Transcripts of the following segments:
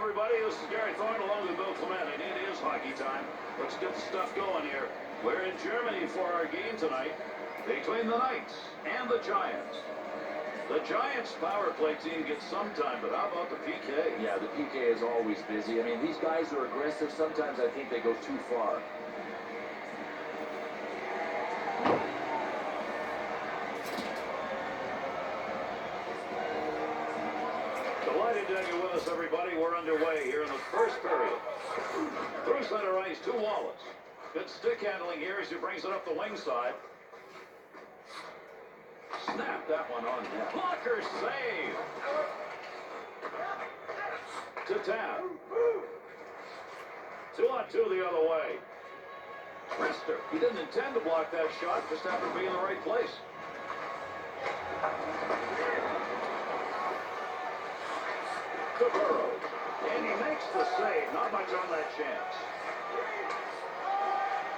everybody. This is Gary Thorne along with Bill Clement, and it is hockey time. Let's get the stuff going here. We're in Germany for our game tonight between the Knights and the Giants. The Giants' power play team gets some time, but how about the PK? Yeah, the PK is always busy. I mean, these guys are aggressive. Sometimes I think they go too far. Delighted to have you with us, everybody. We're underway here in the first period. Through center ice to Wallace. Good stick handling here as he brings it up the wing side. Snap that one on net. Blocker save. To Tapp. 2-on-2 the other way. Rister. He didn't intend to block that shot, just happened to be in the right place. To Burrows. And he makes the save. Not much on that chance.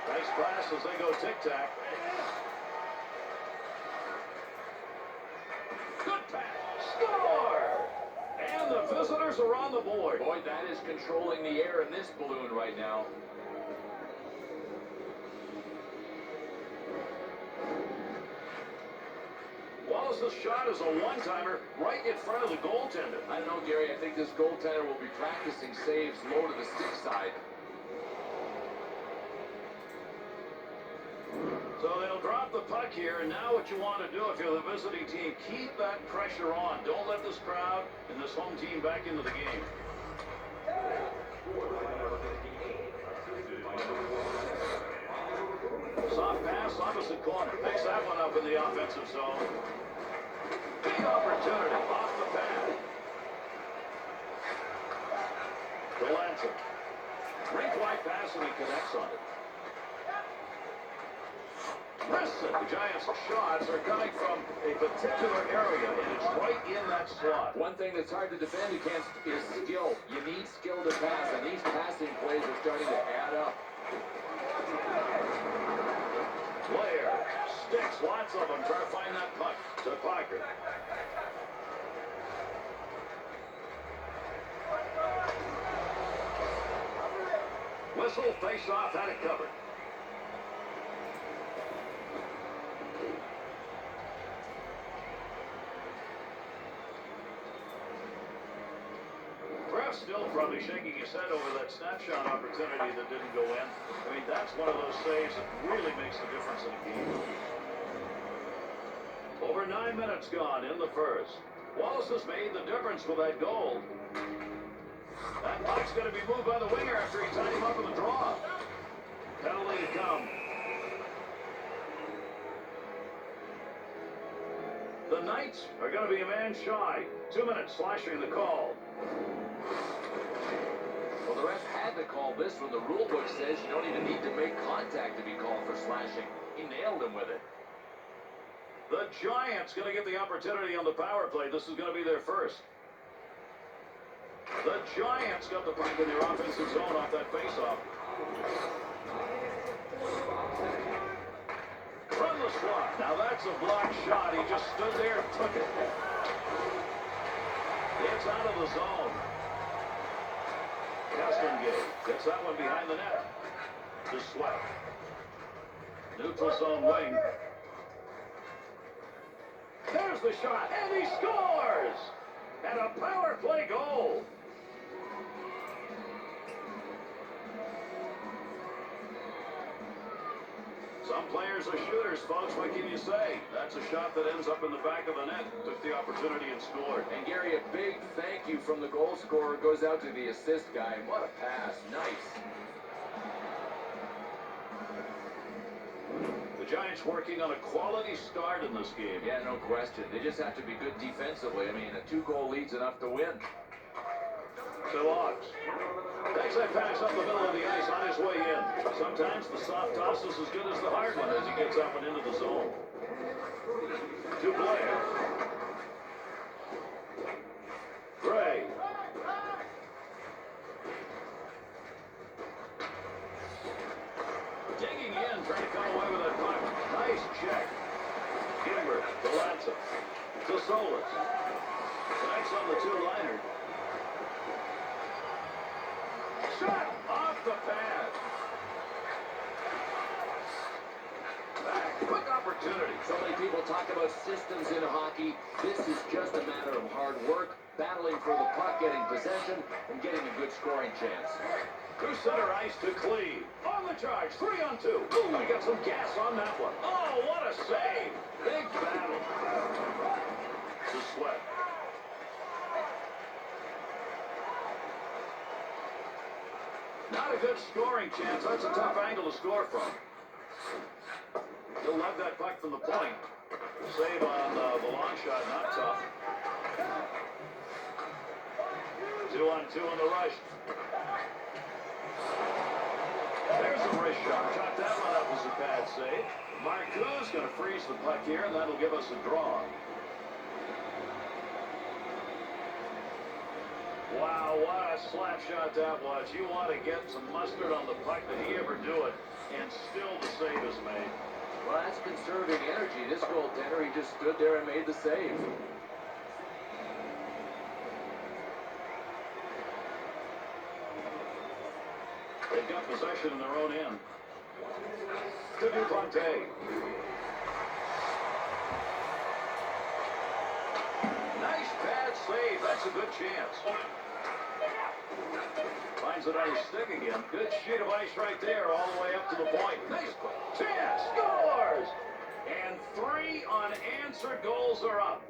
Nice pass as they go tic-tac. Good pass. Score! And the visitors are on the board. Boy, that is controlling the air in this balloon right now. Wallace's shot is a one-timer right in front of the goaltender. I don't know, Gary. I think this goaltender will be practicing saves low to the stick side. So they'll drop the puck here, and now what you want to do if you're the visiting team, keep that pressure on. Don't let this crowd and this home team back into the game. Soft pass, opposite corner. Picks that one up in the offensive zone. Big opportunity off the pad. Delancey. Rink-wide pass, and he connects on it. Listen, the Giants' shots are coming from a particular area, and it's right in that slot. One thing that's hard to defend against is skill. You need skill to pass, and these passing plays are starting to add up. Player, sticks, lots of them, try to find that puck to Parker. Whistle, face off, had it covered. Still probably shaking his head over that snapshot opportunity that didn't go in. I mean, that's one of those saves that really makes the difference in a game. Over 9 minutes gone in the first. Wallace has made the difference with that goal. That puck's going to be moved by the winger after he tied him up in the draw. Penalty to come. The Knights are going to be a man shy. 2 minutes slashing the call. Well, the ref had to call this when the rule book says you don't even need to make contact to be called for slashing. He nailed him with it. The Giants going to get the opportunity on the power play. This is going to be their first. The Giants got the puck in their offensive zone off that faceoff. From the slot. Now that's a blocked shot. He just stood there and took it. It's out of the zone. Gate gets that one behind the net. To Sweat. Neutral zone wing. There's the shot, and he scores! And a power play goal. Some players are shooters, folks. What can you say? That's a shot that ends up in the back of the net. Took the opportunity and scored. And Gary, a big thank you from the goal scorer goes out to the assist guy. What a pass. Nice. The Giants working on a quality start in this game. Yeah, no question. They just have to be good defensively. I mean, a 2-goal lead's enough to win. Logs. Takes that pass up the middle of the ice on his way in. Sometimes the soft toss is as good as the hard one as he gets up and into the zone. To Blair. Gray. Digging in, trying to come away with that puck. Nice check. Gilbert, Delancey. To Solis. Connects on the two-liner. Shot off the pad. Back. Quick opportunity. So many people talk about systems in hockey. This is just a matter of hard work, battling for the puck, getting possession, and getting a good scoring chance. To center ice to Cleve. On the charge, 3-on-2. Ooh, we got some gas on that one. Oh, what a save. Big battle. To Sweat. Not a good scoring chance. That's a tough angle to score from. He'll love that puck from the point. Save on the long shot, not tough. 2-on-2 on the rush. There's a wrist shot. Chop that one up as a bad save. Marcoux going to freeze the puck here, and that'll give us a draw. Wow, what a slap shot that was. You want to get some mustard on the puck. Did he ever do it? And still the save is made. Well, that's conserving energy. This goaltender, he just stood there and made the save. They've got possession in their own end. To Duplantis. Nice bad save. That's a good chance. Finds it on his stick again. Good sheet of ice right there all the way up to the point. Nice chance. Scores! And 3 unanswered goals are up.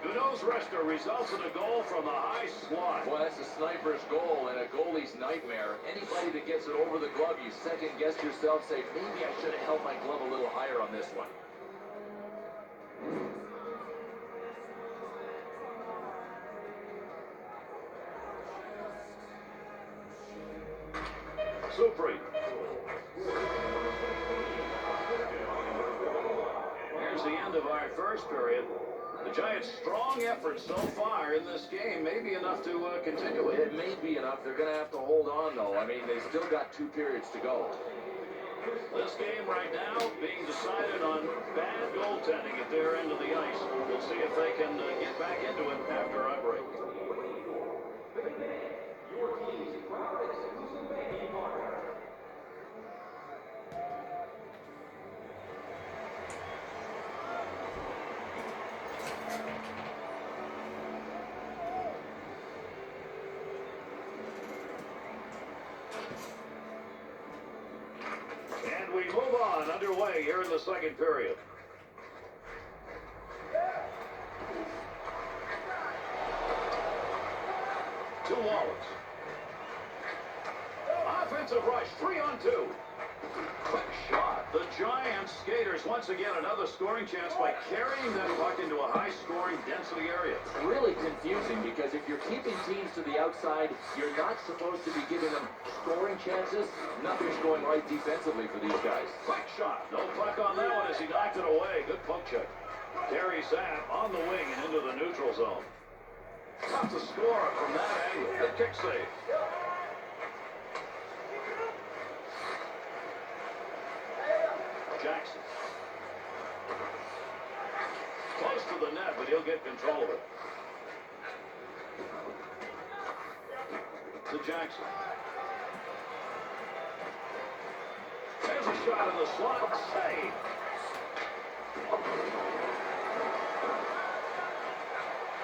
Goodell's wrister results in a goal from the high slot. Well, that's a sniper's goal and a goalie's nightmare. Anybody that gets it over the glove, you second-guess yourself, say, maybe I should have held my glove a little higher on this one. Supri. Here's the end of our first period. The Giants' strong effort so far in this game may be enough to continue it. It may be enough. They're going to have to hold on, though. I mean, they still got 2 periods to go. This game right now being decided on bad goaltending at their end of the ice. We'll see if they can get back into it after our break. And we move on underway here in the second period. To Wallace. Offensive rush, 3-on-2. Quick shot. The Giants skaters once again another scoring chance by carrying that puck into a high-scoring density area. It's really confusing because if you're keeping teams to the outside, you're not supposed to be giving them scoring chances. Nothing's going right defensively for these guys. Quick shot. No puck on that one as he knocked it away. Good poke check. Carries that on the wing and into the neutral zone. Tough to score from that angle. Good kick save. Jackson. Close to the net, but he'll get control of it. To Jackson. There's a shot in the slot. Save.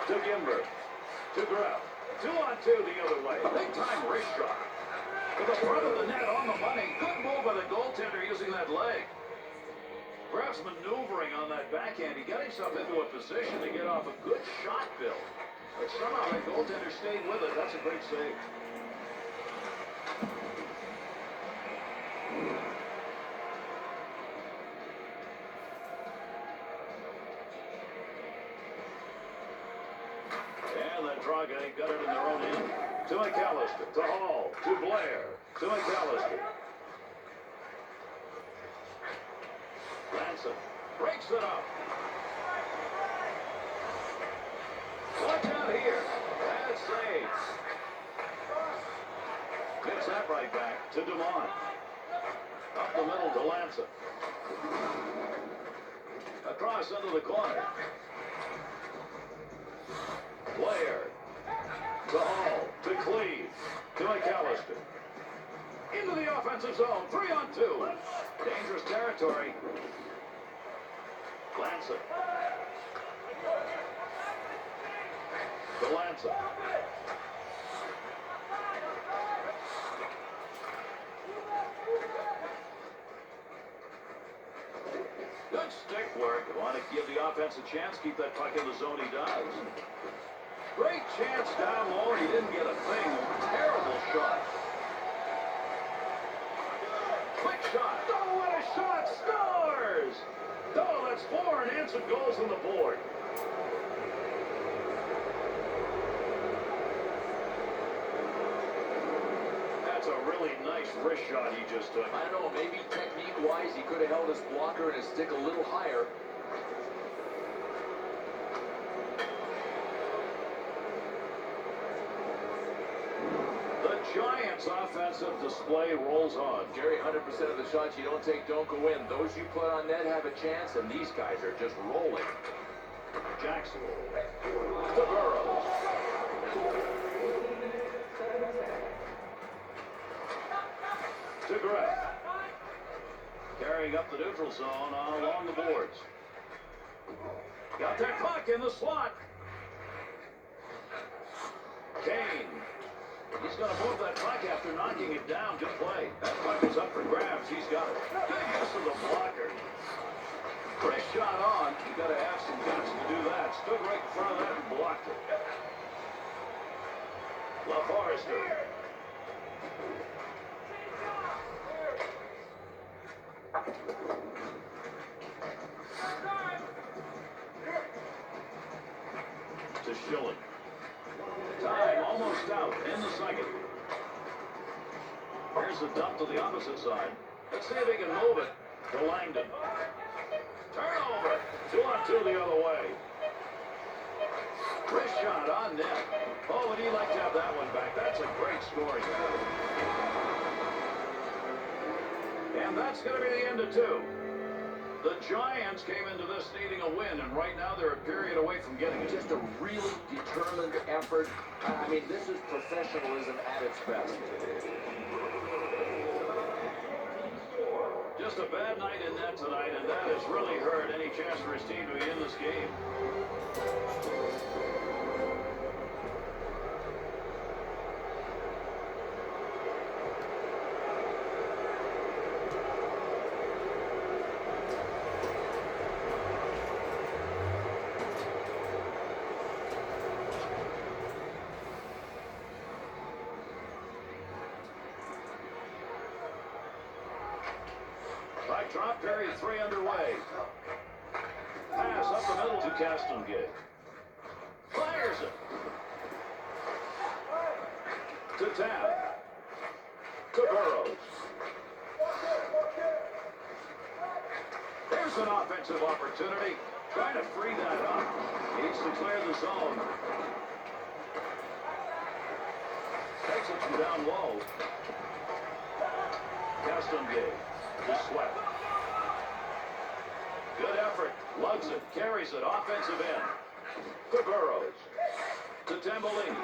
To Gimber. To Grell. 2-on-2 the other way. Big time wrist shot. To the front of the net on the money. Good move by the goaltender using that leg. Perhaps maneuvering on that backhand. He got himself into a position to get off a good shot build. But somehow that goaltender stayed with it. That's a great save. And the Draga got it in their own end. To McAllister. To Hall. To Blair. To McAllister. Lanson breaks it up. Watch out here. Bad save. Gets that right back to DeMont. Up the middle to Lanson. Across into the corner. Blair. To Hall. To Cleve. To McAllister. Into the offensive zone. 3-on-2. Dangerous territory. Lanza. To Lanza. Good stick work. Want to give the offense a chance. Keep that puck in the zone. He does. Great chance down low. He didn't get a thing. Terrible shot. Quick shot. Oh, what a shot. Scores. Oh, that's 4 unanswered goals on the board. That's a really nice wrist shot he just took. I don't know, maybe technique-wise he could have held his blocker and his stick a little higher. The Giants' offensive display rolls on. Jerry, 100% of the shots you don't take don't go in. Those you put on net have a chance, and these guys are just rolling. Jackson. To Burrows. To Gray. Carrying up the neutral zone along the boards. Got that puck in the slot. Kane. He's going to move that puck after knocking it down. Good play. That puck is up for grabs. He's got it. Good use of the blocker. Great shot on. You got to have some guts to do that. Stood right in front of that and blocked it. LaForester. To Schilling. Time almost out in the second. Here's the dump to the opposite side. Let's see if he can move it to Langdon. Turnover. 2-on-2 the other way. Wrist shot on net. Oh, would he like to have that one back? That's a great scoring goal. And that's going to be the end of 2. The Giants came into this needing a win, and right now they're a period away from getting it. Just a really determined effort. I mean, this is professionalism at its best. Just a bad night in net tonight, and that has really hurt any chance for his team to be in this game. By drop period 3 underway. Pass up the middle to Castengate. Fires it. To Tabb. To Burrows. There's an offensive opportunity. Trying to free that up. Needs to clear the zone. Takes it from down low. Castengate. To Sweat. Good effort. Lugs it. Carries it. Offensive end. To Burrows. To Tambolini.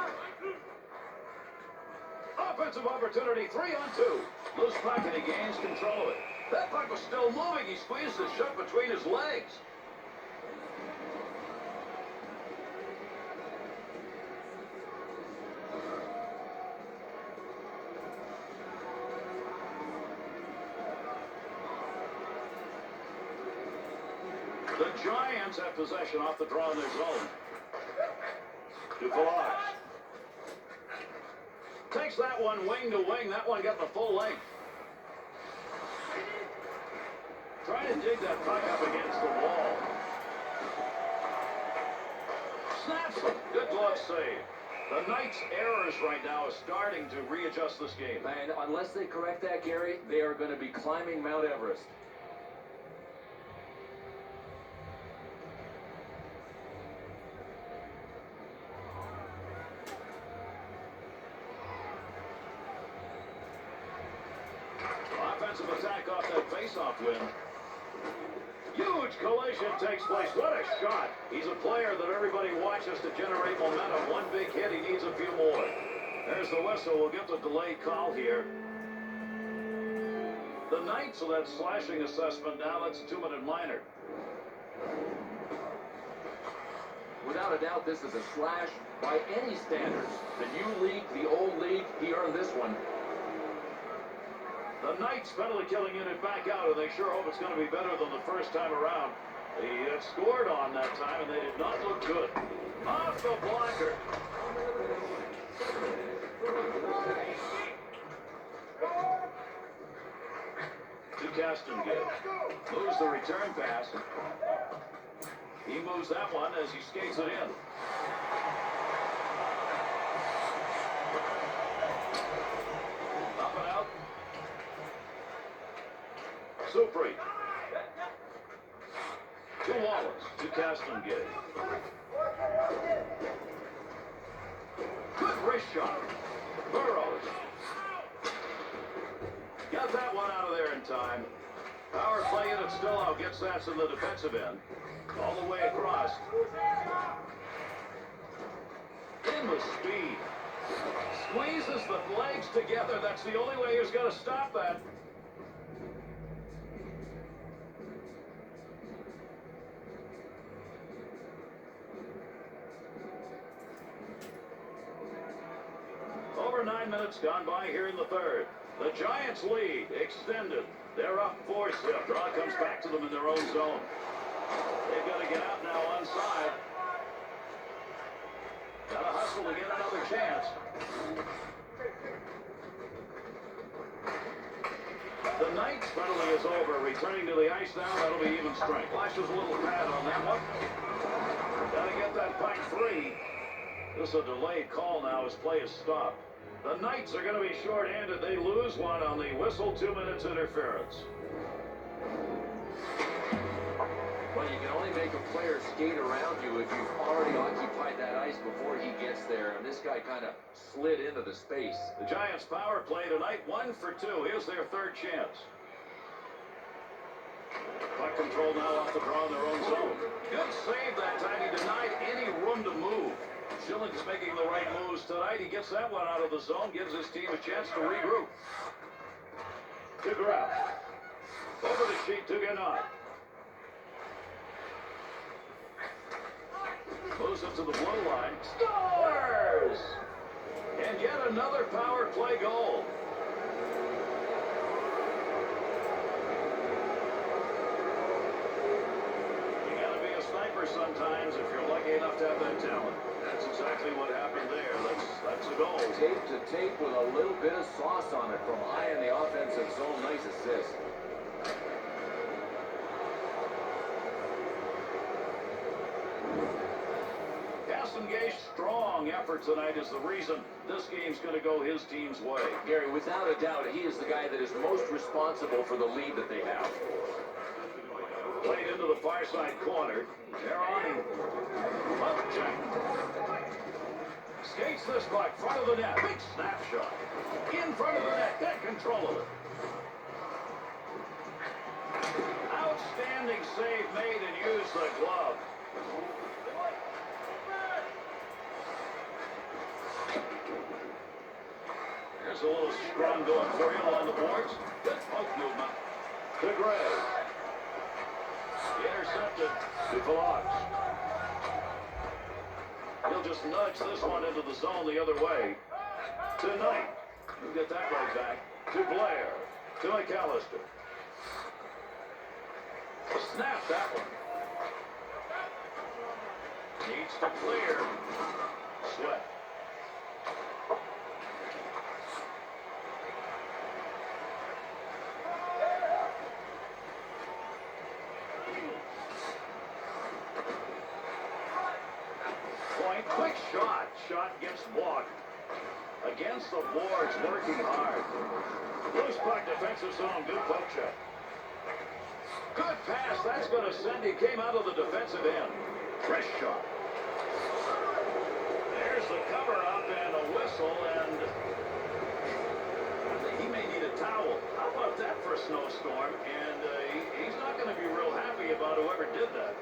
Offensive opportunity. 3-on-2. Loose puck and he gains control of it. That puck was still moving. He squeezed it shut between his legs. The Giants have possession off the draw in their zone. Dufalas. Takes that one wing to wing. That one got the full length. Trying to dig that puck up against the wall. Snaps it. Good glove save. The Knights' errors right now are starting to readjust this game. And unless they correct that, Gary, they are going to be climbing Mount Everest. Offensive attack off that face-off win. Huge collision takes place. What a shot. He's a player that everybody watches to generate momentum. One big hit, he needs a few more. There's the whistle. We'll get the delayed call here. The Knights, so that's slashing assessment now. That's a 2-minute minor. Without a doubt, this is a slash by any standards. The new league, the old league, he earned this one. The Knights penalty killing unit back out, and they sure hope it's going to be better than the first time around. They had scored on that time, and they did not look good. Off the blocker. To Castengate. Moves the return pass. He moves that one as he skates it in. Up and out. Supri. To Wallace. To Castengate. Good wrist shot. Burrows. Got that one out of there in time. Power play unit still out. Gets that in the defensive end. All the way across. In with speed. Squeezes the legs together. That's the only way he's going to stop that. Over 9 minutes gone by here in the third. The Giants lead extended. They're up 4-0. Draw comes back to them in their own zone. They've got to get out now onside. Got to hustle to get another chance. The Knights penalty is over. Returning to the ice now. That'll be even strength. Flashes a little pad on that one. Got to get that puck free. This is a delayed call now as play is stopped. The Knights are going to be short-handed. They lose one on the whistle. 2 minutes interference. Well, you can only make a player skate around you if you've already occupied that ice before he gets there. And this guy kind of slid into the space. The Giants' power play tonight, 1 for 2. Here's their third chance. Puck control now off the draw in their own zone. Good save that time. He denied any room to move. Schilling's making the right moves tonight. He gets that one out of the zone, gives his team a chance to regroup. To Graf. Over the sheet to Gannat. Moves it to the blue line. Scores! And yet another power play goal. You gotta be a sniper sometimes if you're lucky enough to have that talent. That's exactly what happened there. That's a goal. Tape to tape with a little bit of sauce on it from high in the offensive zone. Nice assist. Castengage's strong effort tonight is the reason this game's going to go his team's way. Gary, without a doubt, he is the guy that is most responsible for the lead that they have. Played into the far side corner. They're on him. Left check. Skates this puck, front of the net. Big snapshot. In front of the net. Get control of it. Outstanding save made and used the glove. There's a little scrum going for you along the boards. Good poke movement. To Gray. Intercepted to Vlogs. He'll just nudge this one into the zone the other way. To Knight. He'll get that right back. To Blair. To McAllister. Snap that one. Needs to clear. Sweat. Quick shot. Shot gets blocked. Against the boards, working hard. Loose puck, defensive zone. Good poke check. Good pass. That's going to send. He came out of the defensive end. Wrist shot. There's the cover up and a whistle, and he may need a towel. How about that for for a snowstorm, and he's not going to be real happy about whoever did that.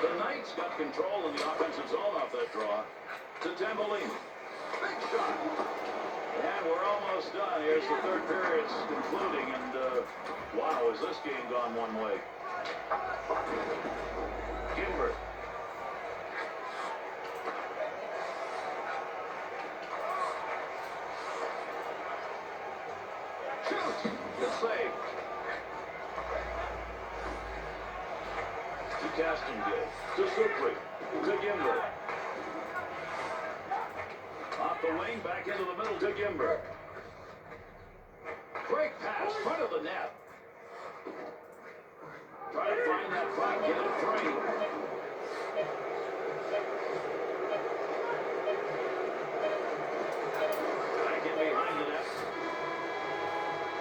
The Knights got control in the offensive zone off that draw to Tambolini. Big shot. And we're almost done. Here's the third period's concluding, and wow, has this game gone one way. Gilbert. Shoots. Good save. To Castengate. To Supri. To Gimber. Off the wing, back into the middle to Gimber. Great pass, front of the net. Try to find that puck, get it free. Back in behind the net.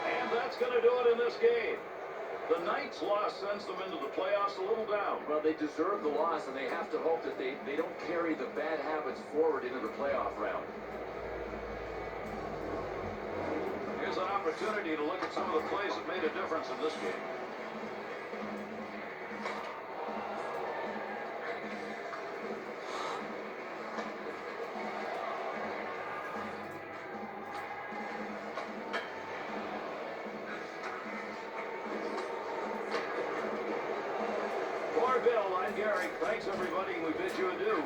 And that's going to do it in this game. The Knights' loss sends them into the playoffs a little down. Well, they deserve the loss, and they have to hope that they don't carry the bad habits forward into the playoff round. Here's an opportunity to look at some of the plays that made a difference in this game. For Bill, I'm Gary. Thanks, everybody. We bid you adieu.